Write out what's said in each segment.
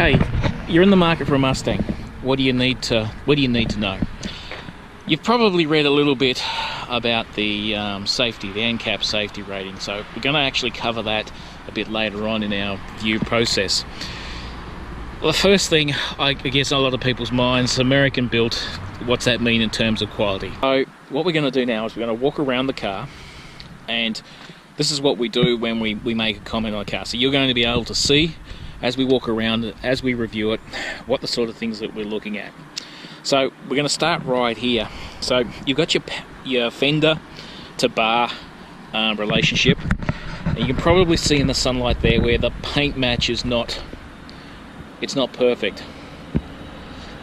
Okay, you're in the market for a Mustang. What do you need to know? You've probably read a little bit about the safety, the NCAP safety rating, so we're going to actually cover that a bit later on in our view process. Well, the first thing, I guess, in a lot of people's minds, American built, what's that mean in terms of quality? So what we're going to do now is we're going to walk around the car, and this is what we do when we make a comment on a car. So you're going to be able to see, as we walk around, as we review it, what the sort of things that we're looking at. So we're going to start right here. So you've got your fender to bar relationship, and you can probably see in the sunlight there where the paint match is not perfect.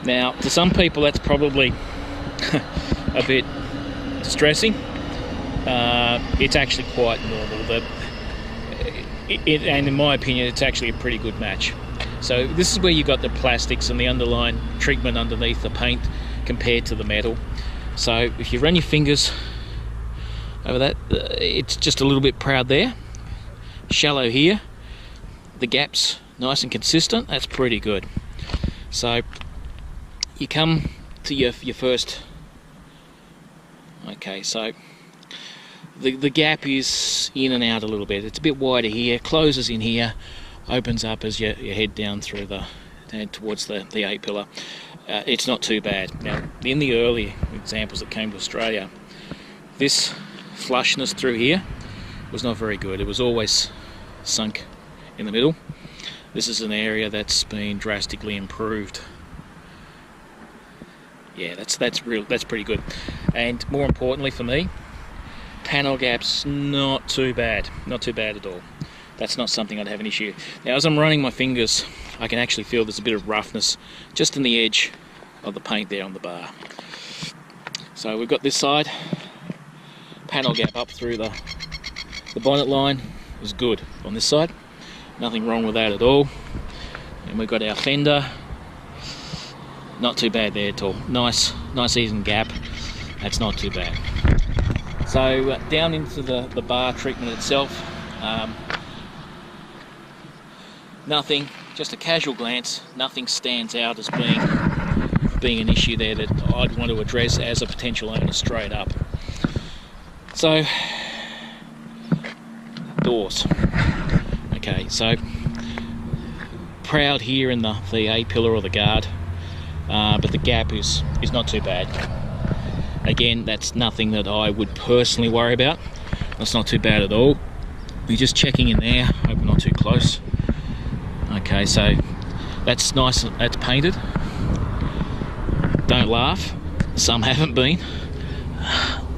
Now, to some people that's probably a bit distressing. It's actually quite normal. And in my opinion, it's actually a pretty good match. So this is where you got the plastics and the underlying treatment underneath the paint compared to the metal. So if you run your fingers over that, it's just a little bit proud there. Shallow here. The gap's nice and consistent. That's pretty good. So you come to your first. Okay, so the gap is in and out a little bit. It's a bit wider here, closes in here, opens up as you head down through towards the A-pillar. It's not too bad. Now, in the early examples that came to Australia, this flushness through here was not very good. It was always sunk in the middle. This is an area that's been drastically improved. Yeah, that's pretty good. And more importantly for me, panel gaps not too bad at all. That's not something I'd have an issue. Now, as I'm running my fingers, I can actually feel there's a bit of roughness just in the edge of the paint there on the bar. So we've got this side, panel gap up through the bonnet line is good. On this side, nothing wrong with that at all. And we've got our fender, not too bad there at all. Nice even gap. That's not too bad. So down into the bar treatment itself, nothing, just a casual glance, nothing stands out as being an issue there that I'd want to address as a potential owner straight up. So, doors. Okay, so proud here in the A-pillar or the guard, but the gap is not too bad. Again, that's nothing that I would personally worry about. That's not too bad at all. We're just checking in there, hope we're not too close. Okay, so that's nice, that's painted. Don't laugh, some haven't been.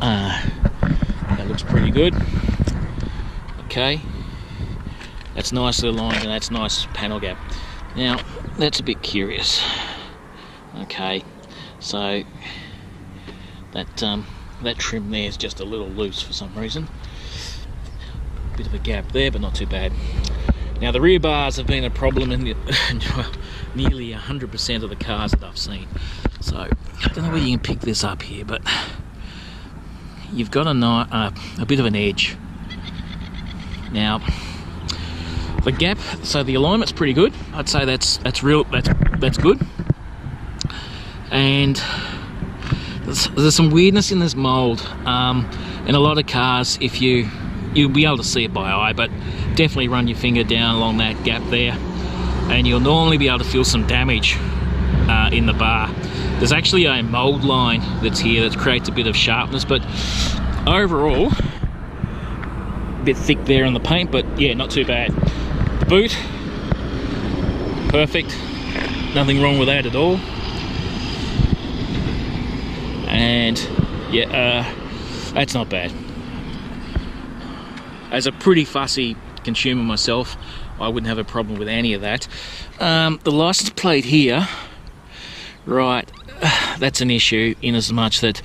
That looks pretty good. Okay, that's nicely aligned and that's nice panel gap. Now, that's a bit curious. Okay, so that trim there is just a little loose for some reason. Bit of a gap there, but not too bad. Now, the rear bars have been a problem in nearly 100% of the cars that I've seen. So I don't know whether you can pick this up here, but you've got a bit of an edge. Now, the gap, so the alignment's pretty good. I'd say that's good. And there's some weirdness in this mould. In a lot of cars, if you'll be able to see it by eye, but definitely run your finger down along that gap there, and you'll normally be able to feel some damage in the bar. There's actually a mould line that's here that creates a bit of sharpness, but overall, a bit thick there on the paint, but yeah, not too bad. The boot, perfect. Nothing wrong with that at all. And yeah, that's not bad. As a pretty fussy consumer myself, I wouldn't have a problem with any of that. The license plate here, right, that's an issue in as much that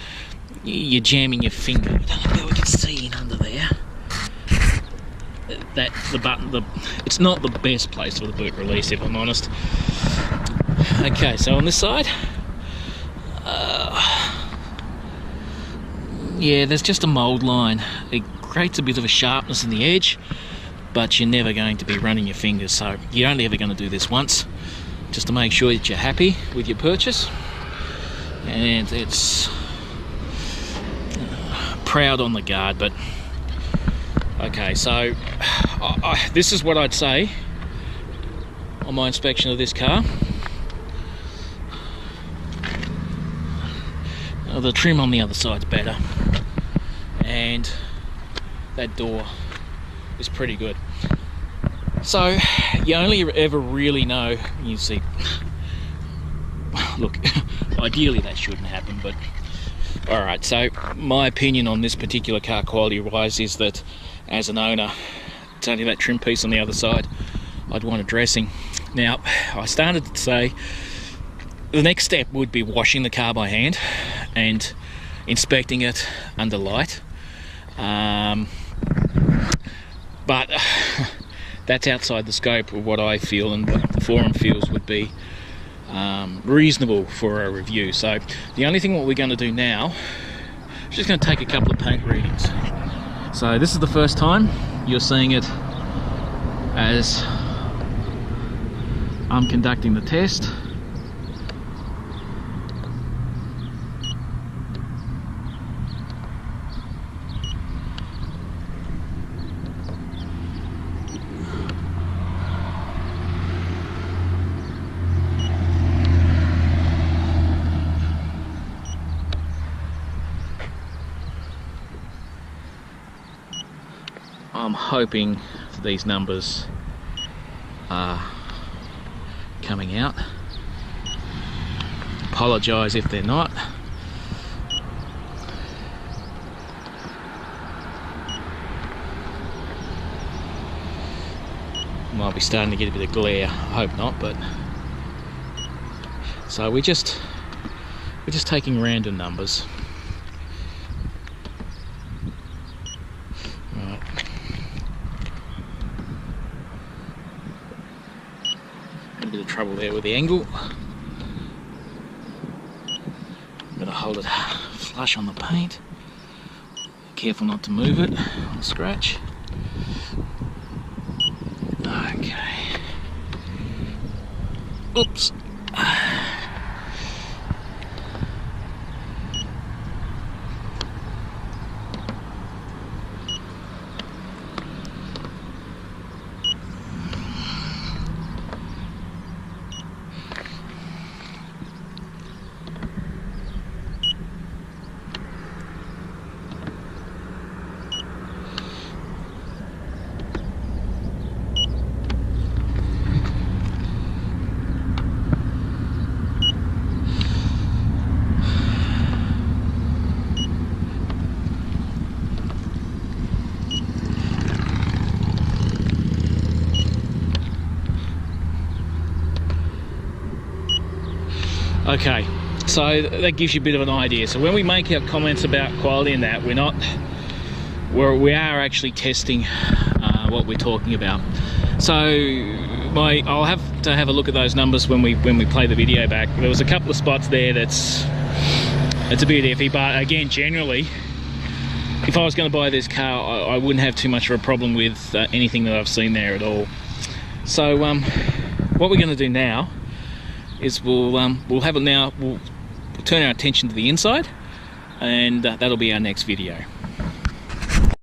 you're jamming your finger. I don't know where we can see in under there. That the button, it's not the best place for the boot release, if I'm honest. Okay, so on this side, yeah, there's just a mould line. It creates a bit of a sharpness in the edge, but you're never going to be running your fingers, so you're only ever going to do this once. just to make sure that you're happy with your purchase, and it's proud on the guard. But okay, so this is what I'd say on my inspection of this car. The trim on the other side's better, and that door is pretty good. So you only ever really know, you see, look, ideally that shouldn't happen, but alright. So my opinion on this particular car, quality wise, is that as an owner, it's only that trim piece on the other side I'd want addressing. Now, I started to say the next step would be washing the car by hand and inspecting it under light, but that's outside the scope of what I feel and what the forum feels would be reasonable for a review. So the only thing what we're going to do now is just going to take a couple of paint readings. So this is the first time you're seeing it as I'm conducting the test. I'm hoping these numbers are coming out. Apologise if they're not. Might be starting to get a bit of glare. I hope not, but so we're just taking random numbers. A bit of trouble there with the angle. I'm going to hold it flush on the paint. Careful not to move it on the scratch. Okay. Oops. Okay, so that gives you a bit of an idea. So when we make our comments about quality and that, we are actually testing what we're talking about. So I'll have to have a look at those numbers when we play the video back. There was a couple of spots there it's a bit iffy, but again, generally, if I was going to buy this car, I wouldn't have too much of a problem with anything that I've seen there at all. So what we're going to do now is we'll turn our attention to the inside, and that'll be our next video.